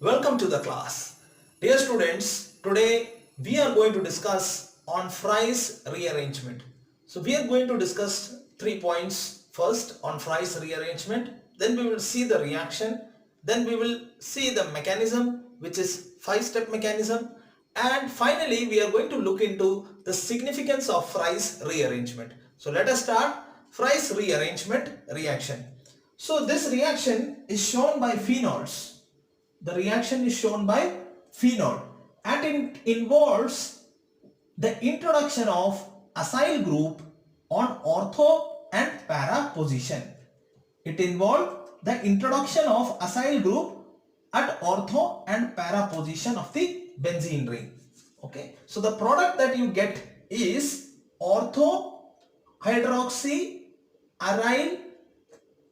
Welcome to the class. Dear students, today we are going to discuss on Fry's rearrangement. So we are going to discuss 3 points. First on Fry's rearrangement, then we will see the reaction, then we will see the mechanism, which is 5-step mechanism, and finally we are going to look into the significance of Fry's rearrangement. So let us start Fry's rearrangement reaction. So this reaction is shown by phenols. The reaction is shown by phenol and it involves the introduction of acyl group on ortho and para position. It involves the introduction of acyl group at ortho and para position of the benzene ring. Okay, so the product that you get is ortho hydroxy aryl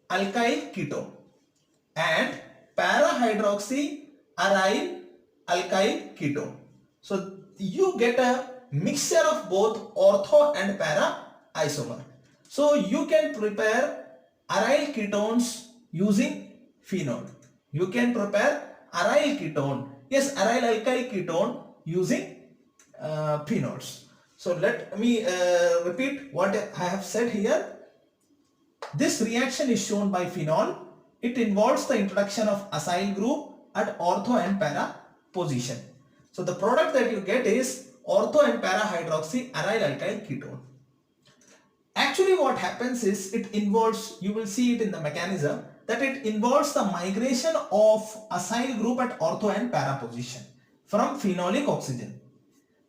alkyl ketone and para hydroxy aryl alkyl ketone. So you get a mixture of both ortho and para isomer. So you can prepare aryl ketones using phenol. You can prepare aryl ketone, yes, aryl alkyl ketone using phenols. So let me repeat what I have said here. This reaction is shown by phenol. It involves the introduction of acyl group at ortho and para position. So the product that you get is ortho and para hydroxy aryl alkyl ketone. Actually what happens is it involves, you will see it in the mechanism, that it involves the migration of acyl group at ortho and para position from phenolic oxygen.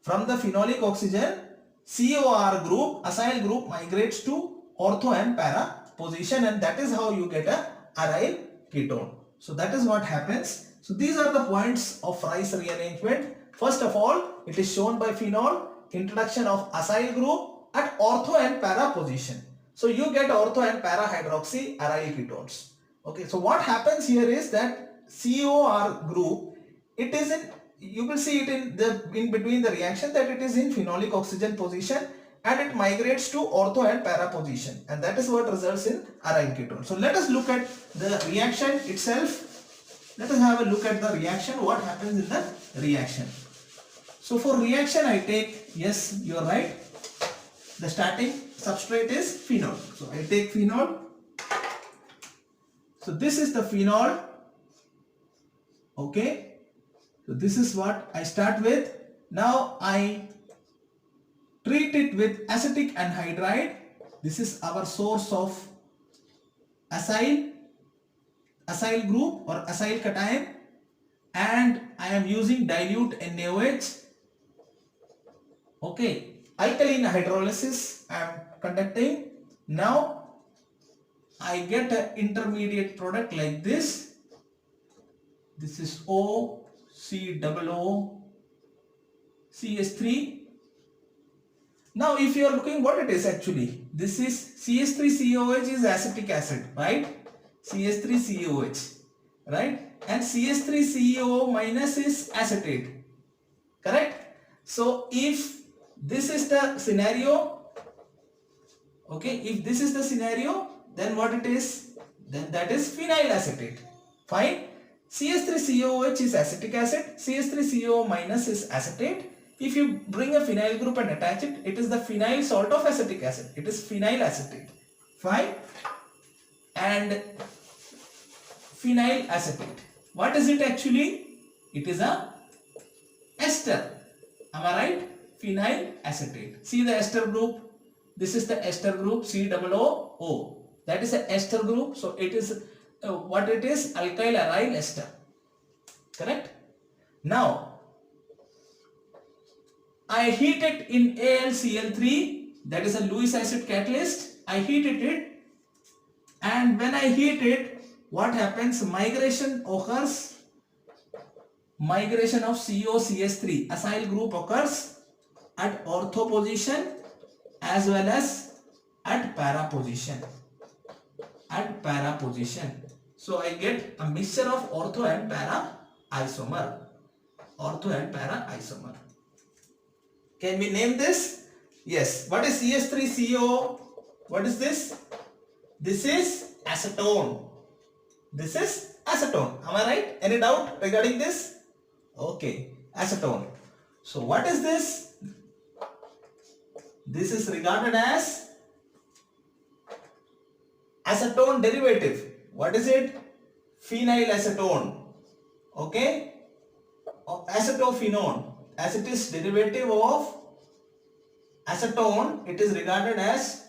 From the phenolic oxygen, COR group, acyl group migrates to ortho and para position, and that is how you get a aryl ketone. So that is what happens. So these are the points of Fry's rearrangement. First of all, it is shown by phenol, introduction of acyl group at ortho and para position. So you get ortho and para hydroxy aryl ketones. Okay, so what happens here is that COR group, it is in, you will see it in between the reaction that it is in phenolic oxygen position and it migrates to ortho and para position, and that is what results in aryl ketone. So let us look at the reaction itself. Let us have a look at the reaction, what happens in the reaction. So for reaction I take, yes, you are right, the starting substrate is phenol. So I take phenol. So this is the phenol. Okay, so this is what I start with. Now I treat it with acetic anhydride. This is our source of acyl group or acyl cation, and I am using dilute NaOH. Okay, alkaline hydrolysis I am conducting. Now I get an intermediate product like this. This is OCOO CS3. Now if you are looking what it is actually, this is CS3COH is acetic acid, right? CS3COH, right? And CS3CO minus is acetate, correct? So if this is the scenario, okay, if this is the scenario, then what it is? Then that is phenyl acetate. Fine. CS3COH is acetic acid, CS3CO minus is acetate. If you bring a phenyl group and attach it, it is the phenyl salt of acetic acid. It is phenyl acetate. Fine. And phenyl acetate. What is it actually? It is a ester. Am I right? Phenyl acetate. See the ester group. This is the ester group COO. That is a ester group. So it is what it is? Alkyl aryl ester. Correct? Now I heat it in AlCl3, that is a Lewis acid catalyst. I heated it, and when I heat it, what happens? Migration occurs. Migration of COCS3 acyl group occurs at ortho position as well as at para position. At para position. So I get a mixture of ortho and para isomer. Ortho and para isomer. Can we name this? Yes. What is CS3CO? What is this? This is acetone. This is acetone. Am I right? Any doubt regarding this? Okay, acetone. So what is this? This is regarded as acetone derivative. What is it? Phenylacetone. Okay, acetophenone. As it is derivative of acetone, it is regarded as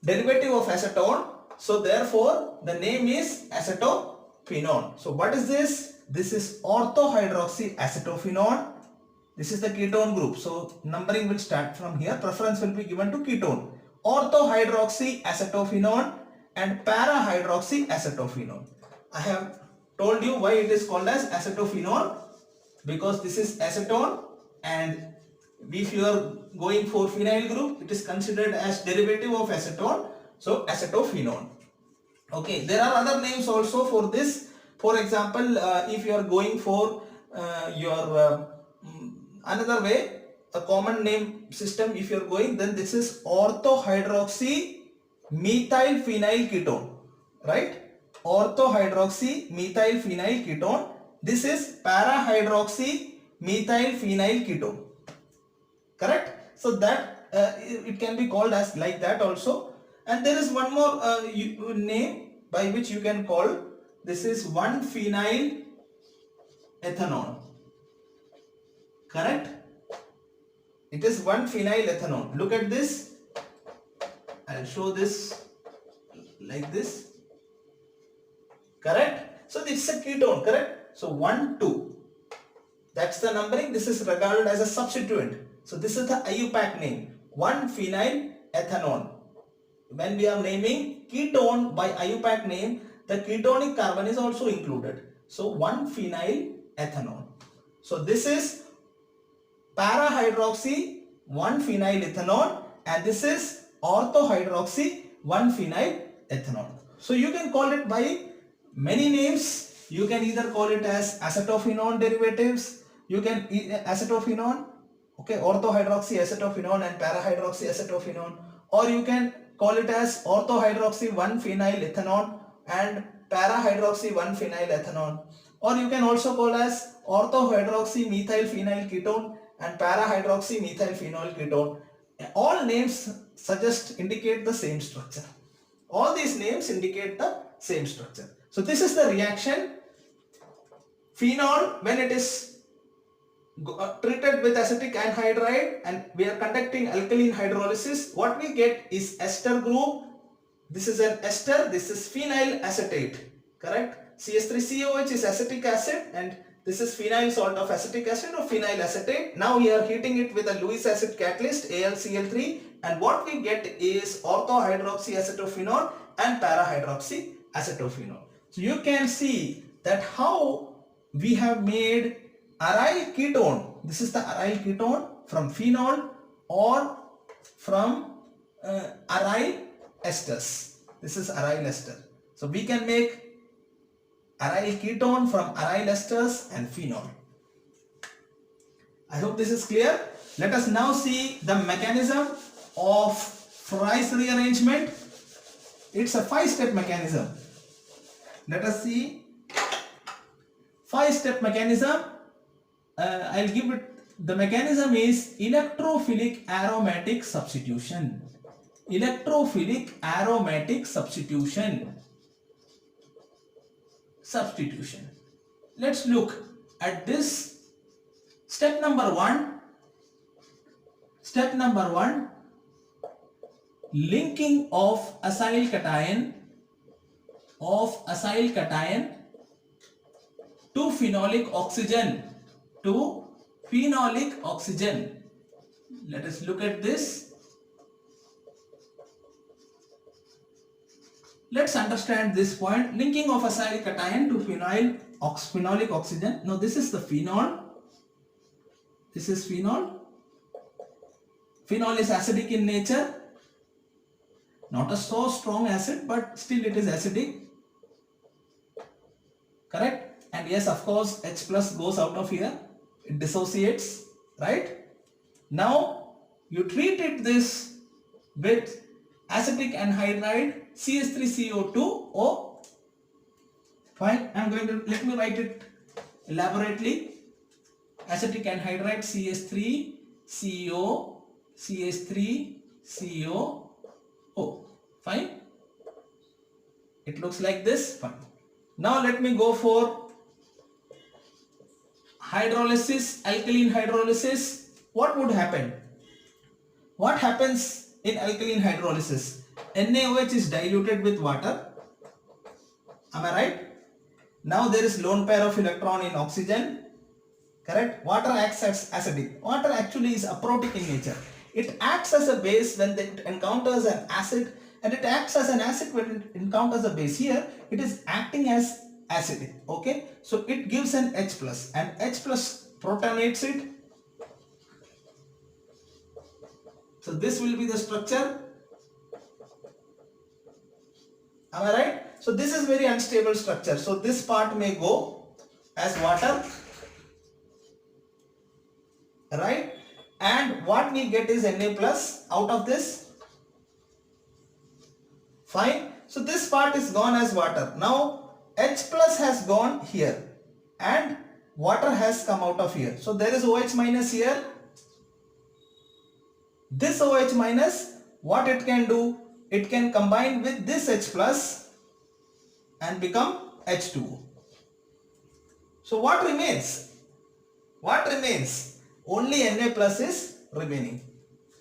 derivative of acetone. So therefore the name is acetophenone. So what is this? This is orthohydroxyacetophenone. This is the ketone group. So numbering will start from here. Preference will be given to ketone. Orthohydroxyacetophenone and parahydroxyacetophenone. I have told you why it is called as acetophenone, because this is acetone, and if you are going for phenyl group, it is considered as derivative of acetone. So acetophenone. Okay, there are other names also for this. For example, if you are going for another way, a common name system, if you are going, then this is orthohydroxy methyl phenyl ketone, right? Orthohydroxy methyl phenyl ketone. This is parahydroxy methyl phenyl ketone. Correct? So that it can be called as like that also. And there is one more name by which you can call. This is 1-phenyl ethanol. Correct? It is 1-phenyl ethanol. Look at this. I'll show this like this. Correct? So this is a ketone, correct? So 1, 2. That's the numbering. This is regarded as a substituent. So this is the IUPAC name. 1-phenyl ethanol. When we are naming ketone by IUPAC name, the ketonic carbon is also included. So 1-phenyl ethanol. So this is parahydroxy 1-phenyl ethanol, and this is orthohydroxy 1-phenyl ethanol. So you can call it by many names. You can either call it as acetophenone derivatives. You can acetophenone, okay, orthohydroxy acetophenone and parahydroxy acetophenone, or you can call it as orthohydroxy 1-phenyl ethanol and parahydroxy 1-phenyl ethanol, or you can also call as orthohydroxy methyl phenyl ketone and parahydroxy methyl phenol ketone. All names indicate the same structure. All these names indicate the same structure. So this is the reaction. Phenol, when it is treated with acetic anhydride and we are conducting alkaline hydrolysis, what we get is ester group. This is an ester, this is phenyl acetate, correct? CH3COH is acetic acid and this is phenyl salt of acetic acid or phenyl acetate. Now we are heating it with a Lewis acid catalyst AlCl3, and what we get is orthohydroxy acetophenone and parahydroxy acetophenone. So you can see that how we have made aryl ketone. This is the aryl ketone from phenol or from aryl esters. This is aryl ester. So we can make aryl ketone from aryl esters and phenol. I hope this is clear. Let us now see the mechanism of Fry's rearrangement. It's a 5-step mechanism. Let us see 5-step mechanism. I'll give it. The mechanism is electrophilic aromatic substitution. Electrophilic aromatic substitution. Let's look at this. Step number 1. Linking of acyl cation to phenolic oxygen. Let us look at this. Let's understand this point. Linking of acyl cation to phenolic oxygen. Now this is the phenol. This is phenol. Phenol is acidic in nature. Not a so strong acid, but still it is acidic. Correct? And yes, of course, H plus goes out of here. It dissociates, right? Now you treated this with acetic anhydride CH3CO2O. Fine, I'm going to, let me write it elaborately. Acetic anhydride CH3 CO CH3 CO. Fine. It looks like this. Fine. Now let me go for hydrolysis, alkaline hydrolysis. What would happen? What happens in alkaline hydrolysis? NaOH is diluted with water. Am I right? Now there is lone pair of electron in oxygen. Correct? Water acts as acidic. Water actually is aprotic in nature. It acts as a base when it encounters an acid, and it acts as an acid when it encounters a base. Here it is acting as acidic. Okay, so it gives an H plus, and H plus protonates it. So this will be the structure. Am I right? So this is very unstable structure. So this part may go as water, right? And what we get is Na plus out of this. Fine. So this part is gone as water. Now H plus has gone here and water has come out of here. So there is OH minus here. This OH minus, what it can do? It can combine with this H plus and become H2O. So what remains? What remains? Only Na plus is remaining.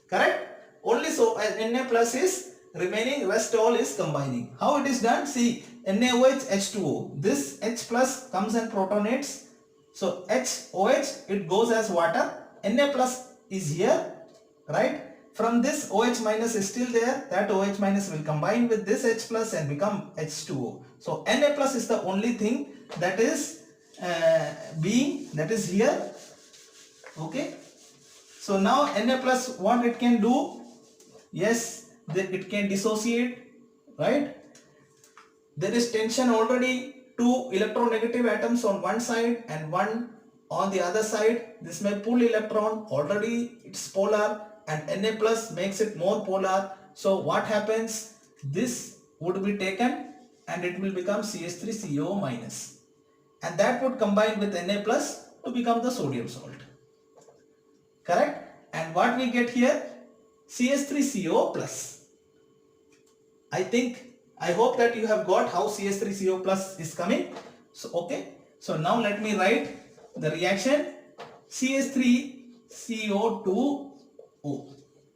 Correct? Only so Na plus is remaining, rest all is combining. How it is done? See, NaOH H2O. This H plus comes and protonates. So HOH, it goes as water. Na plus is here, right? From this OH minus is still there. That OH minus will combine with this H plus and become H2O. So Na plus is the only thing that is that is here. Okay. So now Na plus, what it can do? Yes, it can dissociate, right? There is tension already, 2 electronegative atoms on one side and one on the other side. This may pull electron, already it's polar, and Na plus makes it more polar. So what happens? This would be taken and it will become CH3CO minus, and that would combine with Na plus to become the sodium salt. Correct? And what we get here? CH3CO plus. I hope that you have got how CH3CO plus is coming. So okay. So now let me write the reaction. CH3CO2O.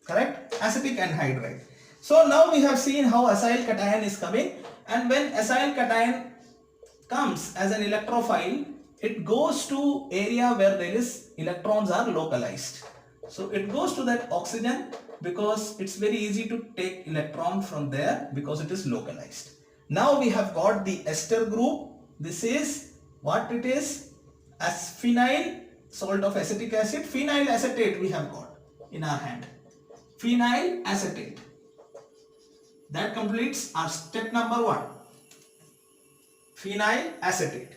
Correct? Acetic anhydride. So now we have seen how acyl cation is coming, and when acyl cation comes as an electrophile, it goes to area where there is electrons are localized. So it goes to that oxygen because it's very easy to take electron from there because it is localized. Now we have got the ester group. This is what it is, as phenyl, salt of acetic acid, phenyl acetate we have got in our hand. Phenyl acetate. That completes our step number 1. Phenyl acetate.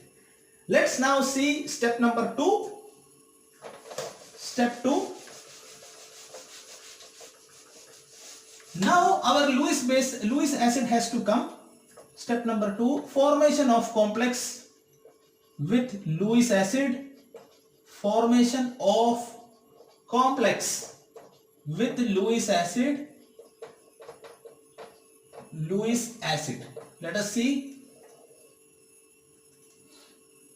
Let's now see step number 2. Step 2. Now our Lewis acid has to come. Step number 2, formation of complex with Lewis acid. Formation of complex with Lewis acid. Lewis acid. Let us see.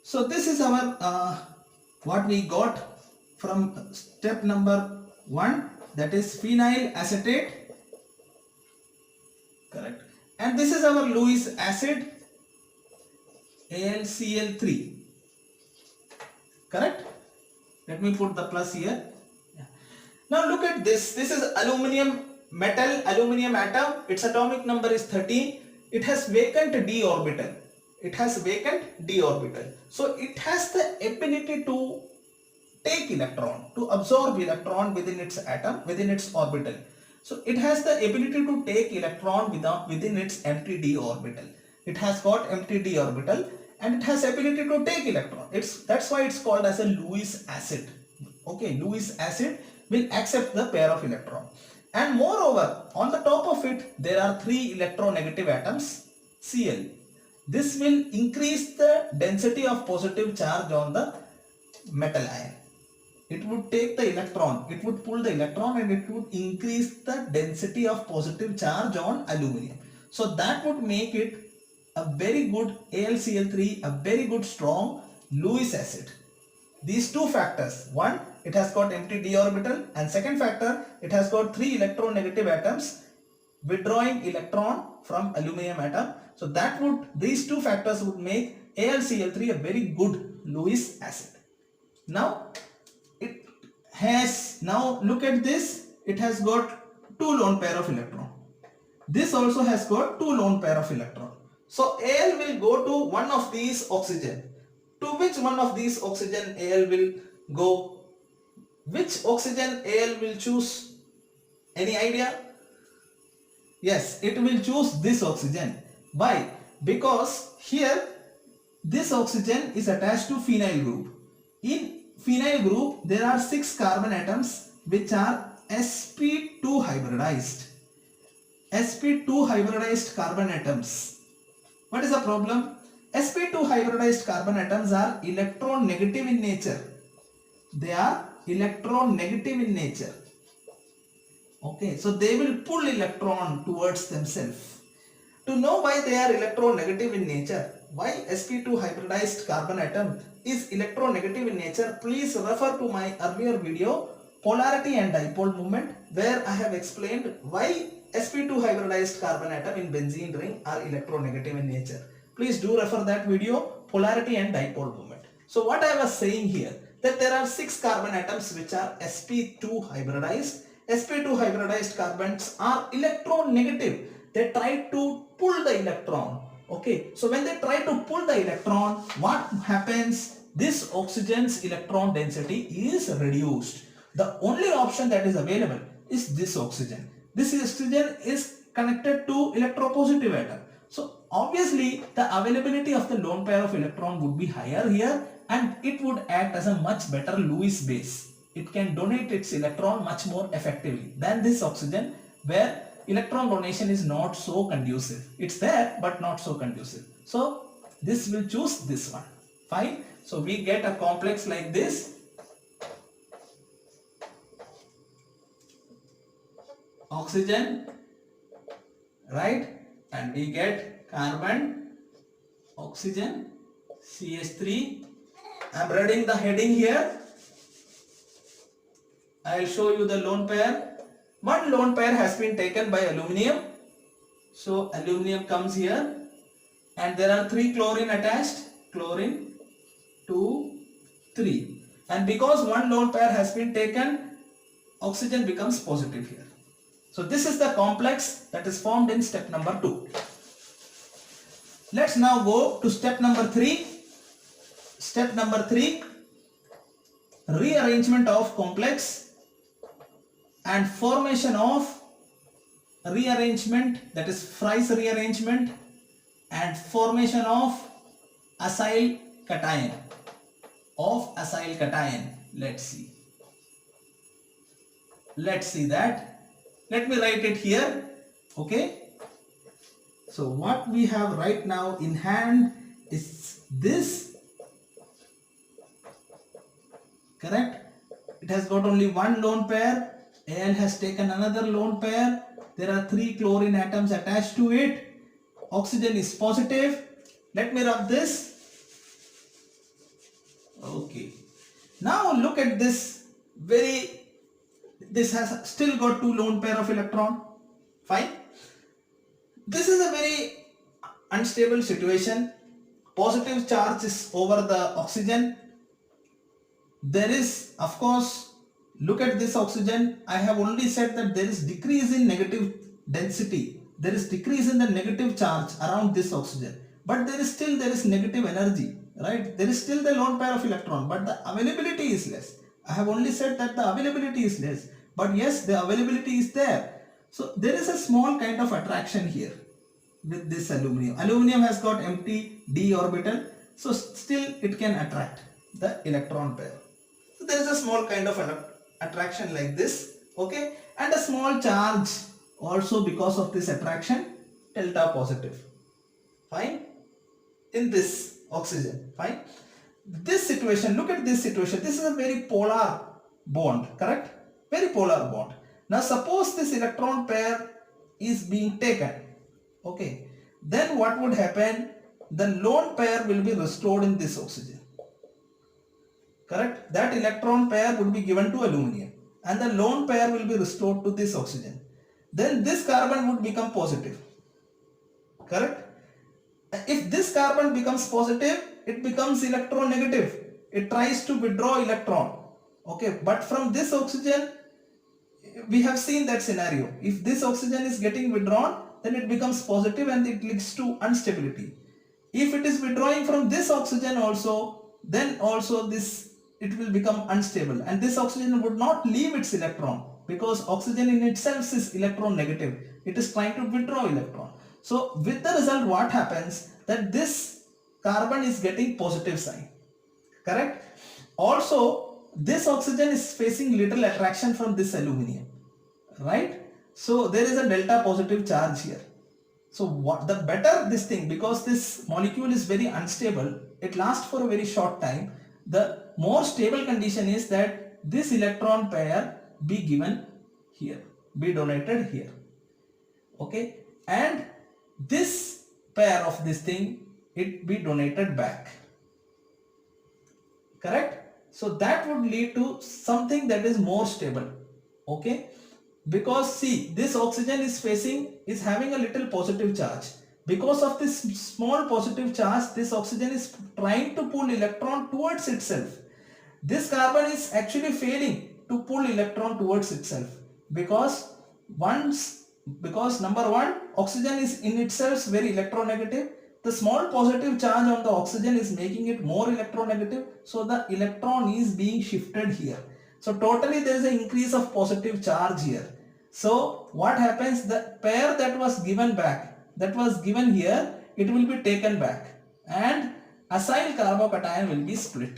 So this is our what we got from step number 1, that is phenyl acetate. Correct. And this is our Lewis acid, AlCl3. Correct. Let me put the plus here. Yeah. Now look at this. This is aluminium metal, aluminium atom. Its atomic number is 13. It has vacant d orbital. It has vacant d orbital. So it has the ability to take electron, to absorb electron within its atom, within its orbital. So it has the ability to take electron within its empty d orbital. It has got empty d orbital and it has ability to take electron. That's why it's called as a Lewis acid. Okay, Lewis acid will accept the pair of electron. And moreover, on the top of it, there are 3 electronegative atoms, Cl. This will increase the density of positive charge on the metal ion. It would take the electron, it would pull the electron and it would increase the density of positive charge on aluminum. So that would make it a very good AlCl3, a very good strong Lewis acid. These two factors, one, it has got empty d orbital, and second factor, it has got 3 electronegative atoms withdrawing electron from aluminum atom. So that would, these two factors would make AlCl3 a very good Lewis acid. Now it has, now look at this, it has got 2 lone pair of electron. This also has got 2 lone pair of electron. So Al will go to one of these oxygen. To which one of these oxygen Al will go? Which oxygen Al will choose? Any idea? Yes, it will choose this oxygen. Why? Because here this oxygen is attached to phenyl group. In phenyl group there are 6 carbon atoms which are sp2 hybridized. sp2 hybridized carbon atoms. What is the problem? sp2 hybridized carbon atoms are electronegative in nature. They are electronegative in nature. Okay, so they will pull electron towards themselves. To know why they are electronegative in nature, why sp2 hybridized carbon atom is electronegative in nature, please refer to my earlier video, Polarity and Dipole Moment, where I have explained why sp2 hybridized carbon atom in benzene ring are electronegative in nature. Please do refer that video, Polarity and Dipole Moment. So what I was saying here, that there are 6 carbon atoms which are sp2 hybridized. sp2 hybridized carbons are electronegative. They try to pull the electron. Okay, so when they try to pull the electron, what happens? This oxygen's electron density is reduced. The only option that is available is this oxygen. This oxygen is connected to electropositive atom. So obviously the availability of the lone pair of electron would be higher here, and it would act as a much better Lewis base. It can donate its electron much more effectively than this oxygen, where electron donation is not so conducive. It's there but not so conducive. So this will choose this one. Fine. So we get a complex like this. Oxygen, right? And we get carbon, oxygen, CH3. I am reading the heading here. I will show you the lone pair. One lone pair has been taken by aluminium. So aluminium comes here and there are 3 chlorine attached. Chlorine, 2, 3. And because one lone pair has been taken, oxygen becomes positive here. So this is the complex that is formed in step number 2. Let's now go to step number 3. Step number 3, rearrangement of complex and formation of rearrangement, that is Fry's rearrangement, and formation of acyl cation. Let's see that. Let me write it here. Okay. So what we have right now in hand is this. Correct? It has got only one lone pair. Al has taken another lone pair. There are 3 chlorine atoms attached to it. Oxygen is positive. Let me rub this. Okay. Now look at this. This has still got 2 lone pair of electron. Fine. This is a very unstable situation. Positive charge is over the oxygen. There is, of course, look at this oxygen. I have only said that there is decrease in negative density. There is decrease in the negative charge around this oxygen. But there is negative energy, right? There is still the lone pair of electron, but the availability is less. I have only said that the availability is less. But yes, the availability is there. So there is a small kind of attraction here with this aluminium. Aluminium has got empty d orbital. So still it can attract the electron pair. So there is a small kind of attraction like this, okay, and a small charge also because of this attraction, delta positive. Fine. in this oxygen. Fine. This situation, look at this situation. This is a very polar bond, correct? Very polar bond. Now suppose this electron pair is being taken. Okay. Then what would happen? The lone pair will be restored in this oxygen. Correct? That electron pair would be given to aluminum and the lone pair will be restored to this oxygen. Then this carbon would become positive. Correct? If this carbon becomes positive, it becomes electronegative. It tries to withdraw electron. Okay, but from this oxygen, we have seen that scenario. If this oxygen is getting withdrawn, then it becomes positive and it leads to instability. If it is withdrawing from this oxygen also, then also it will become unstable and this oxygen would not leave its electron because oxygen in itself is electron negative. It is trying to withdraw electron. So with the result, what happens that this carbon is getting positive sign. Correct? Also, this oxygen is facing little attraction from this aluminum. Right? So there is a delta positive charge here. So what the better this thing, because this molecule is very unstable, it lasts for a very short time. The more stable condition is that this electron pair be given here, be donated here. Okay, and this pair of this thing, it be donated back. Correct? So that would lead to something that is more stable. Okay, because see, this oxygen is having a little positive charge. Because of this small positive charge, this oxygen is trying to pull electron towards itself. This carbon is actually failing to pull electron towards itself because number one, oxygen is in itself very electronegative. The small positive charge on the oxygen is making it more electronegative, so the electron is being shifted here. So totally there is an increase of positive charge here. So what happens, the pair that was given back, that was given here, it will be taken back and acyl carbocation will be split.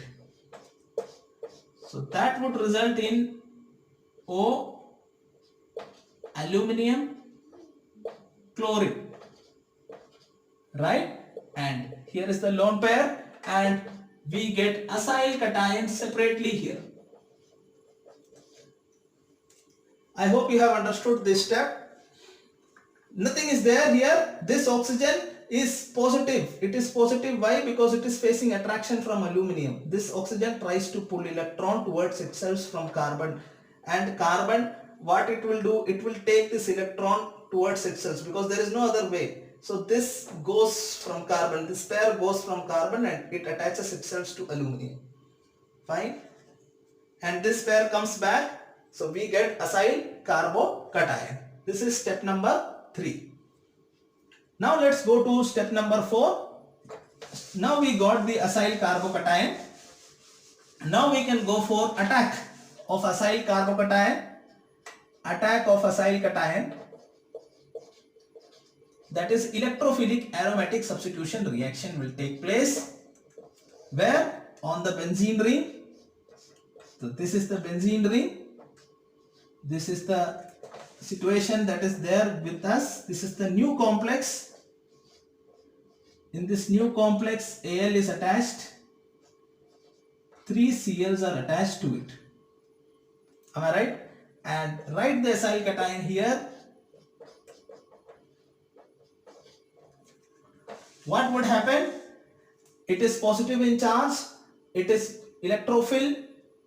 So that would result in O aluminum chlorine, right? And here is the lone pair and we get acyl cation separately here. I hope you have understood this step. Nothing is there here. This oxygen is positive. It is positive. Why? Because it is facing attraction from aluminum. This oxygen tries to pull electron towards itself from carbon, and carbon, what it will do, it will take this electron towards itself because there is no other way. So this goes from carbon, this pair goes from carbon and it attaches itself to aluminum. Fine. And this pair comes back. So we get acyl carbocation. This is step number 3. Now let's go to step number 4. Now we got the acyl carbocation. Now we can go for attack of acyl carbocation. Attack of acyl cation. That is electrophilic aromatic substitution reaction will take place. Where? On the benzene ring. So this is the benzene ring. This is the situation that is there with us. This is the new complex. In this new complex, Al is attached. 3 Cls are attached to it. Am I right? And write the acyl cation here. What would happen? It is positive in charge. It is electrophile.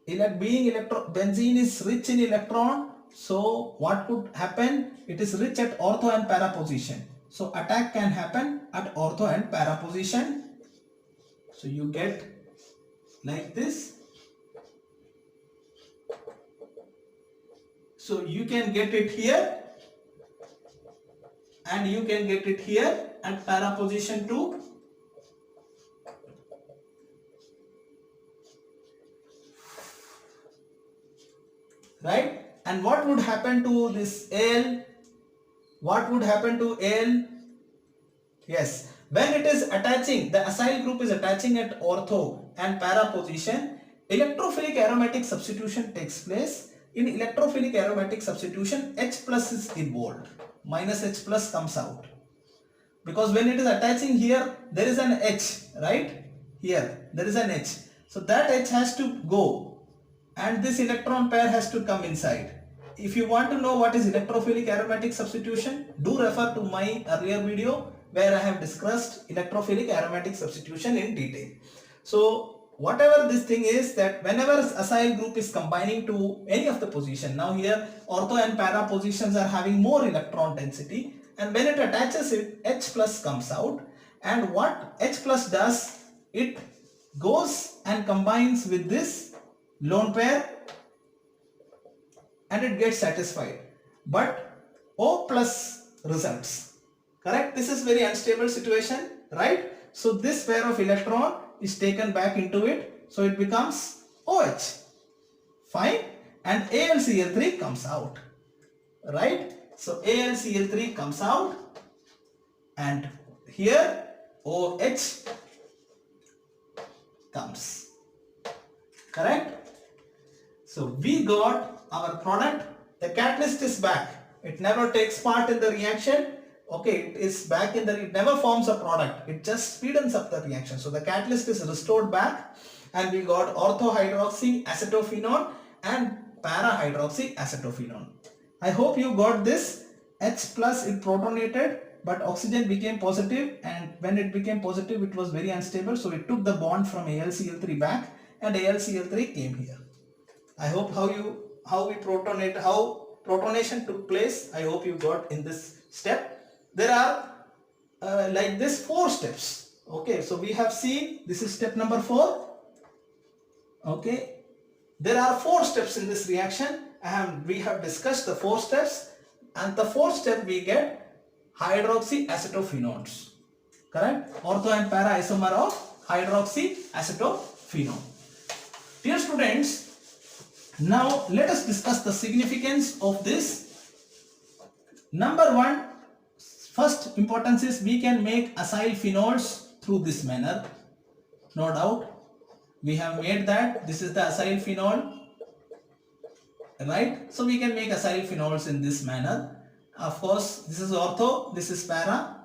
Benzene is rich in electron. So what could happen? It is rich at ortho and para position. So attack can happen at ortho and para position. So you get like this. So you can get it here and you can get it here at para position too. Right? And what would happen to this Al? What would happen to Al? Yes, when it is attaching, the acyl group is attaching at ortho and para position, electrophilic aromatic substitution takes place. In electrophilic aromatic substitution, H plus is involved. Minus H plus comes out. because when it is attaching here, there is an H, right? Here, there is an H. So that H has to go and this electron pair has to come inside. If you want to know what is electrophilic aromatic substitution, do refer to my earlier video where I have discussed electrophilic aromatic substitution in detail. So whatever this thing is, that whenever acyl group is combining to any of the position, now here ortho and para positions are having more electron density, and when it attaches it, H plus comes out, and what H plus does, it goes and combines with this lone pair and it gets satisfied, but O plus results. Correct? This is very unstable situation, right? So this pair of electron is taken back into it, so it becomes OH. Fine. And AlCl3 comes out, right? So AlCl3 comes out and here OH comes. Correct? So we got our product. The catalyst is back. It never takes part in the reaction. Okay, it is back in the, it never forms a product. It just speeds up the reaction. So the catalyst is restored back and we got orthohydroxy acetophenone and para-hydroxy acetophenone. I hope you got this. H plus it protonated, but oxygen became positive, and when it became positive it was very unstable, so it took the bond from AlCl3 back and AlCl3 came here. I hope how protonation took place, I hope you got in this step. There are like this 4 steps. Okay, so we have seen this is step number 4. Okay, there are 4 steps in this reaction and we have discussed the 4 steps, and the 4th step we get hydroxy acetophenones. Correct? Ortho and para isomer of hydroxy acetophenone. Dear students, now let us discuss the significance of this. Number 1, first importance is we can make acyl phenols through this manner. No doubt. We have made that. This is the acyl phenol. Right? So we can make acyl phenols in this manner. Of course, this is ortho, this is para.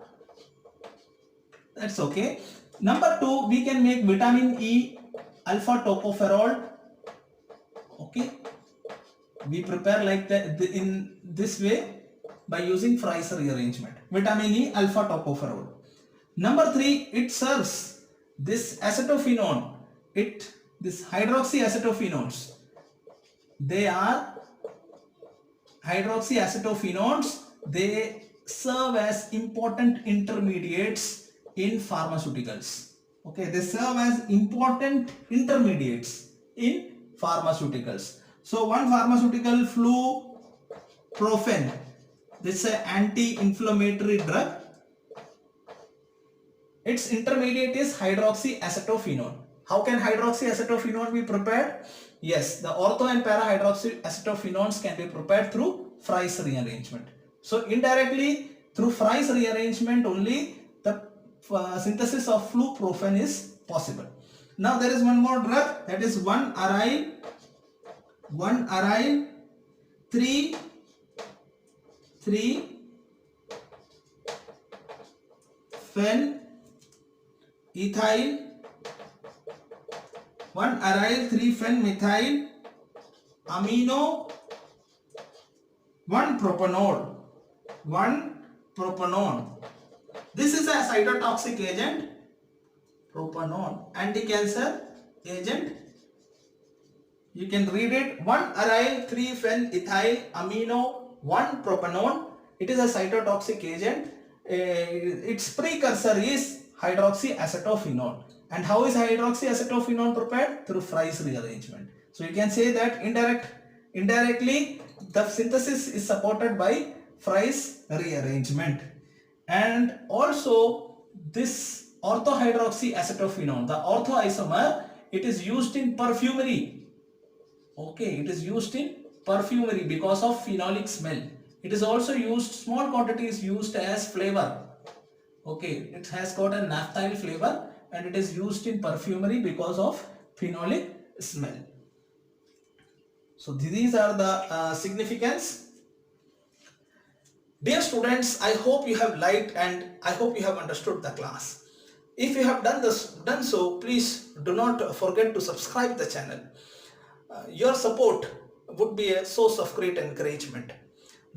That's okay. Number 2, we can make vitamin E alpha tocopherol. Okay. We prepare like that in this way by using Fry's rearrangement. Vitamin E alpha tocopherol. Number 3, it serves this acetophenone. This hydroxy acetophenones. They are hydroxy acetophenones. They serve as important intermediates in pharmaceuticals. Okay, they serve as important intermediates in pharmaceuticals. So one pharmaceutical fluprophen, this is an anti-inflammatory drug. Its intermediate is hydroxy acetophenone. How can hydroxy acetophenone be prepared? Yes, the ortho and para hydroxy acetophenones can be prepared through Fry's rearrangement. So indirectly through Fry's rearrangement only the synthesis of fluprophen is possible. Now there is one more drug, that is 1-aryl 3,phenethyl 1-aryl 3-phenmethyl amino 1-propanol. This is a cytotoxic agent, propanol, anti-cancer agent. You can read it, 1-aryl 3-phenethyl amino 1-propanol. It is a cytotoxic agent. Its precursor is hydroxy acetophenone. And how is hydroxy acetophenone prepared? Through Fry's rearrangement. So you can say that indirectly the synthesis is supported by Fry's rearrangement. And also this orthohydroxy acetophenone, the ortho isomer, it is used in perfumery. Okay, it is used in perfumery because of phenolic smell. It is also used, small quantities used as flavor. Okay, it has got a naphthyl flavor and it is used in perfumery because of phenolic smell. So these are the significance. Dear students, I hope you have liked and I hope you have understood the class. If you have done so, please do not forget to subscribe the channel. Your support would be a source of great encouragement.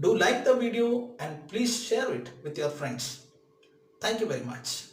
Do like the video and please share it with your friends. Thank you very much.